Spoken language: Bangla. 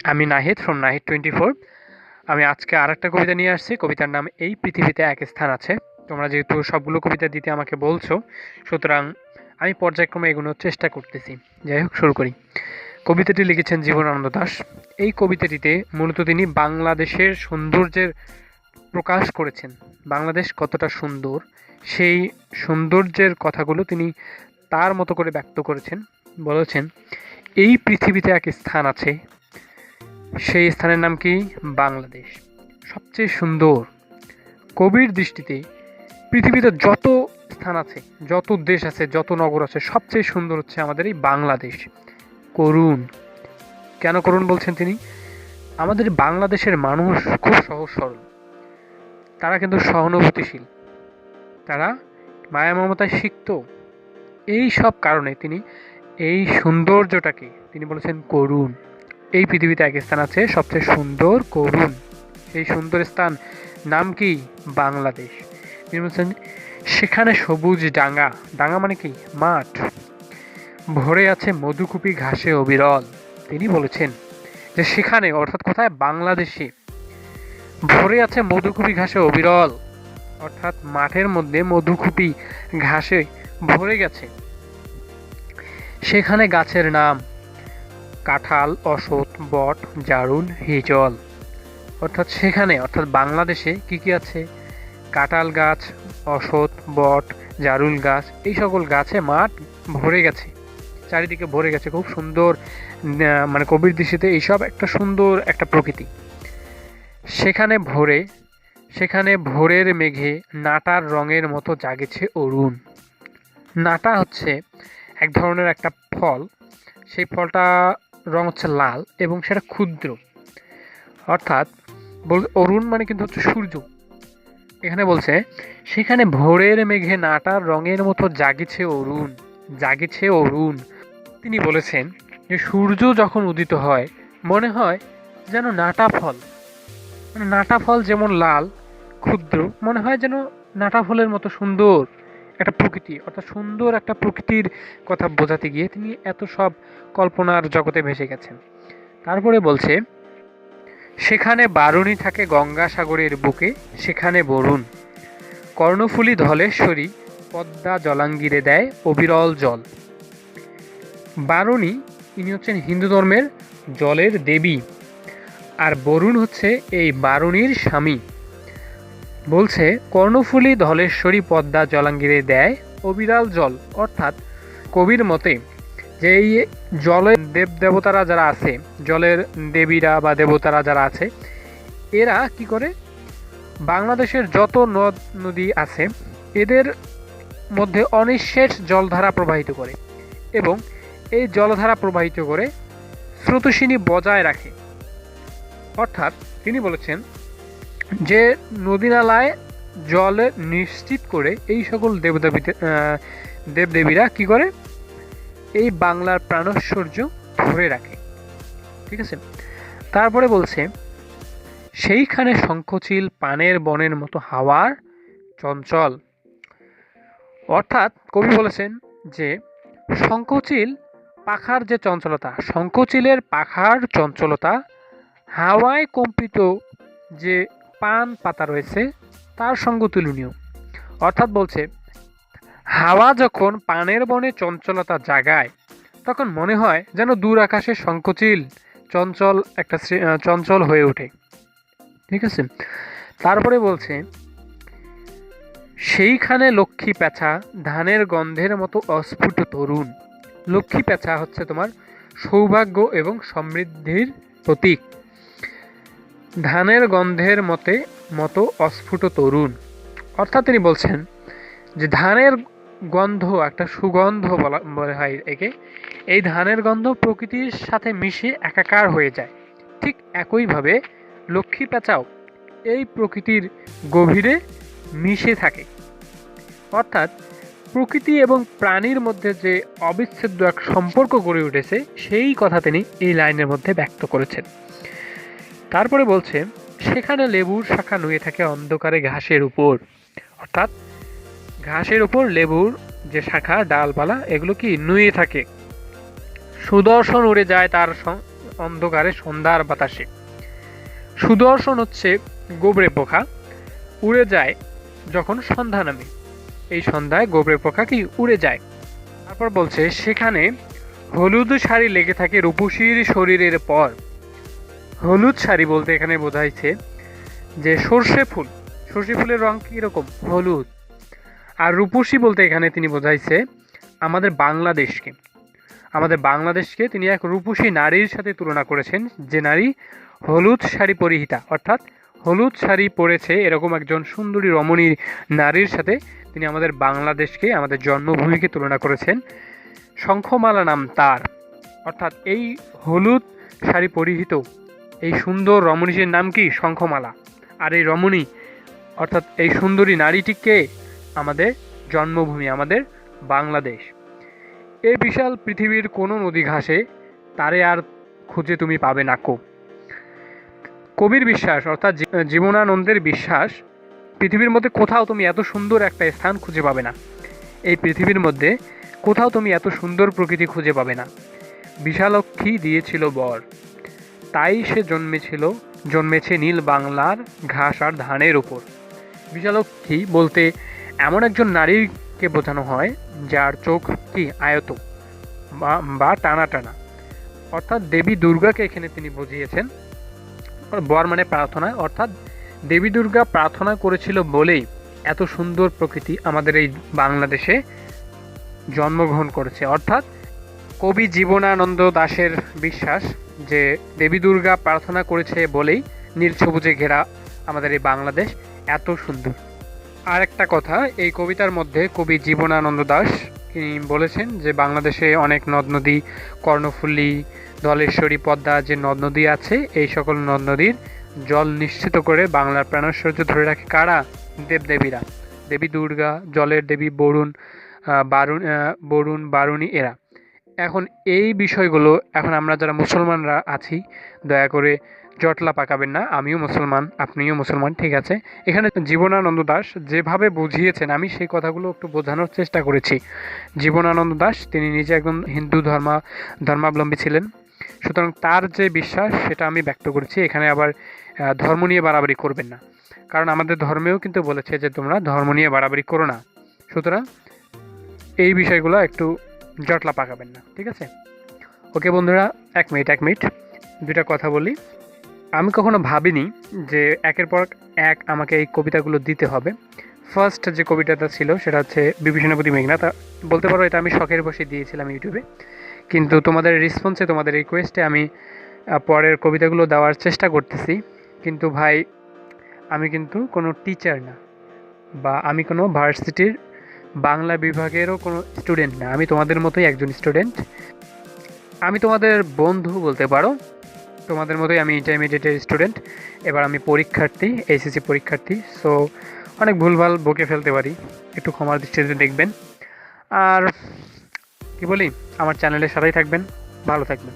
আমি নাহিদ ফ্রম নাহিদ 24। আমি আজকে আরেকটা কবিতা নিয়ে আসছি। কবিতার নাম এই পৃথিবীতে এক স্থান আছে। তোমরা যেহেতু সবগুলো কবিতা দিতে আমাকে বলছো, সুতরাং আমি পর্যায়ক্রমে এগোনোর চেষ্টা করতেছি। যাই হোক, শুরু করি। কবিতাটি লিখেছেন জীবনানন্দ দাশ। এই কবিতাটিতে মূলত তিনি বাংলাদেশের সৌন্দর্যের প্রকাশ করেছেন। বাংলাদেশ কতটা সুন্দর, সেই সৌন্দর্যের কথাগুলো তিনি তার মতো করে ব্যক্ত করেছেন। বলেছেন, এই পৃথিবীতে এক স্থান আছে, সেই স্থানের নাম কি? বাংলাদেশ। সবচেয়ে সুন্দর। কবির দৃষ্টিতে পৃথিবীতে যত স্থান আছে, যত দেশ আছে, যত নগর আছে, সবচেয়ে সুন্দর হচ্ছে আমাদের এই বাংলাদেশ। করুণ। কেন করুণ বলছেন তিনি? আমাদের বাংলাদেশের মানুষ খুব সহজ সরল, তারা কিন্তু সহানুভূতিশীল, তারা মায়া মমতায় সিক্ত। এই সব কারণে তিনি এই সৌন্দর্যটাকে তিনি বলেছেন করুণ। এই পৃথিবীতে এক স্থান আছে সবচেয়ে সুন্দর, করুণ। সেই সুন্দর স্থান নাম কি? বাংলাদেশ। তিনি বলছেন, সেখানে সবুজ ডাঙা, ডাঙা মানে কি? মাঠ, ভরে আছে মধুকুপি ঘাসে অবিরল। তিনি বলেছেন যে সেখানে, অর্থাৎ কোথায়? বাংলাদেশে ভরে আছে মধুকুপি ঘাসে অবিরল, অর্থাৎ মাঠের মধ্যে মধুকুপি ঘাসে ভরে গেছে। সেখানে গাছের নাম কাঁঠাল, অশথ, বট, জারুল, হিজল। অর্থাৎ সেখানে, অর্থাৎ বাংলাদেশে কি কি আছে? কাঁঠাল গাছ, অশথ, বট, জারুল গাছ, এই সকল গাছে মাঠ ভরে গেছে, চারিদিকে ভরে গেছে। খুব সুন্দর, মানে কবির দৃষ্টিতে এইসব একটা সুন্দর একটা প্রকৃতি। সেখানে ভোরের মেঘে নাটার রঙের মতো জাগেছে অরুণ। নাটা হচ্ছে এক ধরনের একটা ফল, সেই ফলটা রং হচ্ছে লাল এবং সেটা ক্ষুদ্র। অর্থাৎ অরুণ মানে কিন্তু হচ্ছে সূর্য। এখানে বলছে সেখানে ভোরের মেঘে নাটার রঙের মতো জাগেছে অরুণ, জাগেছে অরুণ। তিনি বলেছেন যে সূর্য যখন উদিত হয় মনে হয় যেন নাটা ফল, মানে নাটা ফল যেমন লাল ক্ষুদ্র, মনে হয় যেন নাটা ফলের মতো সুন্দর একটা প্রকৃতি। অর্থাৎ সুন্দর একটা প্রকৃতির কথা বোঝাতে গিয়ে তিনি এত সব কল্পনার জগতে ভেসে গেছেন। তারপরে বলছে, সেখানে বারুণী থাকে গঙ্গাসাগরের বুকে, সেখানে বরুণ কর্ণফুলী ধলেশ্বরী পদ্মা জলাঙ্গিরে দেয় অবিরল জল। বারুণী, ইনি হচ্ছেন হিন্দু ধর্মের জলের দেবী, আর বরুণ হচ্ছে এই বারুণীর স্বামী। বলছে কর্ণফুলী ধলেশ্বরী পদ্মা জলাঙ্গিরে দেয় অবিরল জল। অর্থাৎ কবির মতে যে এই জলের দেব দেবতারা যারা আছে, জলের দেবীরা বা দেবতারা যারা আছে, এরা কি করে? বাংলাদেশের যত নদ নদী আছে এদের মধ্যে অনিঃশেষ জলধারা প্রবাহিত করে, এবং এই জলধারা প্রবাহিত করে স্রোতস্বিনী বজায় রাখে। অর্থাৎ তিনি বলেছেন যে নদী নালায় জল নিশ্চিত করে এই সকল দেবদেবীরা কি করে? এই বাংলার প্রাণৈশ্বর্য ধরে রাখে। ঠিক আছে। তারপরে বলছে, সেইখানে শঙ্খচিল পানের বনের মতো হাওয়ার চঞ্চল। অর্থাৎ কবি বলেছেন যে শঙ্খচিল পাখার যে চঞ্চলতা, শঙ্খচিলের পাখার চঞ্চলতা হাওয়ায় কম্পিত যে পান পাতা রয়েছে তার সঙ্গে তুলনীয়। অর্থাৎ বলছে হাওয়া যখন পানের বনে চঞ্চলতা জাগায় তখন মনে হয় যেন দূর আকাশে শঙ্খচিল চঞ্চল হয়ে ওঠে। ঠিক আছে। তারপরে বলছে, সেইখানে লক্ষ্মী পেঁচা ধানের গন্ধের মতো অস্ফুট তরুণ। লক্ষ্মী পেঁচা হচ্ছে তোমার সৌভাগ্য এবং সমৃদ্ধির প্রতীক। ধানের গন্ধের মতো অস্ফুট তরুণ। অর্থাৎ তিনি বলছেন যে ধানের গন্ধ একটা সুগন্ধ বলা হয় একে। এই ধানের গন্ধ প্রকৃতির সাথে মিশে একাকার হয়ে যায়। ঠিক একইভাবে লক্ষ্মী পেঁচাও এই প্রকৃতির গভীরে মিশে থাকে। অর্থাৎ প্রকৃতি এবং প্রাণীর মধ্যে যে অবিচ্ছেদ্য এক সম্পর্ক গড়ে উঠেছে সেই কথা তিনি এই লাইনের মধ্যে ব্যক্ত করেছেন। তারপরে বলছে, সেখানে লেবুর শাখা নুয়ে থাকে অন্ধকারে ঘাসের উপর। অর্থাৎ ঘাসের উপর লেবুর যে শাখা ডালপালা এগুলো কি নুয়ে থাকে, সুদর্শন উড়ে যায় অন্ধকারে সন্ধ্যার বাতাসে। সুদর্শন হচ্ছে গোবরে পোকা, উড়ে যায় যখন সন্ধ্যা নামে। এই সন্ধ্যায় গোবরে পোকা কি উড়ে যায়। তারপর বলছে সেখানে হলুদ শাড়ি লেগে থাকে রূপসীর শরীরের পর। হলুদ শাড়ি বলতে এখানে বোঝাইছে যে সর্ষে ফুল, সর্ষে ফুলের রং কীরকম? হলুদ। আর রূপসী বলতে এখানে তিনি বোঝাইছে আমাদের বাংলাদেশকে। আমাদের বাংলাদেশকে তিনি এক রূপসী নারীর সাথে তুলনা করেছেন, যে নারী হলুদ শাড়ি পরিহিতা, অর্থাৎ হলুদ শাড়ি পরেছে এরকম একজন সুন্দরী রমণীর নারীর সাথে তিনি আমাদের বাংলাদেশকে, আমাদের জন্মভূমিকে তুলনা করেছেন। শঙ্খমালা নাম তার, অর্থাৎ এই হলুদ শাড়ি পরিহিত এই সুন্দর রমণীর নাম কি? শঙ্খমালা। আর এই রমণী অর্থাৎ এই সুন্দরী নারীটিকে আমাদের জন্মভূমি, আমাদের বাংলাদেশ। এই বিশাল পৃথিবীর কোনো নদী ঘাসে তারে আর খুঁজে তুমি পাবে না কো। কবির বিশ্বাস অর্থাৎ জীবনানন্দের বিশ্বাস, পৃথিবীর মধ্যে কোথাও তুমি এত সুন্দর একটা স্থান খুঁজে পাবে না। এই পৃথিবীর মধ্যে কোথাও তুমি এত সুন্দর প্রকৃতি খুঁজে পাবে না। বিশালক্ষী দিয়েছিল বর, তাই সে জন্মেছে নীল বাংলার ঘাস আর ধানের উপর। বিশালক্ষী বলতে এমন একজন নারীকে বোঝানো হয় যার চোখ কি আয়ত বা টানা টানা, অর্থাৎ দেবী দুর্গাকে এখানে তিনি বুঝিয়েছেন। বর মানে প্রার্থনা, অর্থাৎ দেবী দুর্গা প্রার্থনা করেছিল বলেই এত সুন্দর প্রকৃতি আমাদের এই বাংলাদেশে জন্মগ্রহণ করেছে। অর্থাৎ কবি জীবনানন্দ দাশের বিশ্বাস যে দেবী দুর্গা প্রার্থনা করেছে বলেই নীল সবুজে ঘেরা আমাদের এই বাংলাদেশ এত সুন্দর। আর একটা কথা, এই কবিতার মধ্যে কবি জীবনানন্দ দাশ তিনি বলেছেন যে বাংলাদেশে অনেক নদ নদী, কর্ণফুলী, ধলেশ্বরী, পদ্মা যে নদ নদী আছে, এই সকল নদ নদীর জল নিশ্চিত করে বাংলার প্রাণৈশ্বর্য ধরে রাখে কারা? দেবদেবীরা, দেবী দুর্গা, জলের দেবী বরুণ, বারুণী এরা। এখন এই বিষয়গুলো এখন আমরা যারা মুসলমানরা আছি দয়া করে জটলা পাকাবেন না। আমিও মুসলমান, আপনিও মুসলমান, ঠিক আছে? এখানে জীবনানন্দ দাশ যেভাবে বুঝিয়েছেন আমি সেই কথাগুলো একটু বোঝানোর চেষ্টা করেছি। জীবনানন্দ দাশ তিনি নিজে একজন হিন্দু ধর্মাবলম্বী ছিলেন, সুতরাং তার যে বিশ্বাস সেটা আমি ব্যক্ত করেছি। এখানে আবার ধর্ম নিয়ে বাড়াবাড়ি করবেন না, কারণ আমাদের ধর্মেও কিন্তু বলেছে যে তোমরা ধর্ম নিয়ে বাড়াবাড়ি করো না। সুতরাং এই বিষয়গুলো একটু জটলা পাকাবেন না, ঠিক আছে? ওকে বন্ধুরা, এক মিনিট দুইটা কথা বলি। আমি কখনো ভাবিনি যে একের পর এক আমাকে এই কবিতাগুলো দিতে হবে। ফার্স্ট যে কবিতাটা ছিল সেটা হচ্ছে বিভীষণপতি মেঘনাদ, বলতে পারো এটা আমি শখের বসে দিয়েছিলাম ইউটিউবে, কিন্তু তোমাদের রেসপন্সে, তোমাদের রিকোয়েস্টে আমি পরের কবিতাগুলো দেওয়ার চেষ্টা করতেছি। কিন্তু ভাই আমি কিন্তু কোনো টিচার না, বা আমি কোনো ভার্সিটির বাংলা বিভাগেরও কোনো স্টুডেন্ট না। আমি তোমাদের মতোই একজন স্টুডেন্ট, আমি তোমাদের বন্ধু বলতে পারো, তোমাদের মতোই আমি ইন্টারমিডিয়েটের স্টুডেন্ট। এবার আমি পরীক্ষার্থী, এইচএসসি পরীক্ষার্থী, সো অনেক ভুলভাল বকে ফেলতে পারি, একটু ক্ষমার দৃষ্টিতে দেখবেন। আর কি বলি, আমার চ্যানেলের সাথেই থাকবেন, ভালো থাকবেন।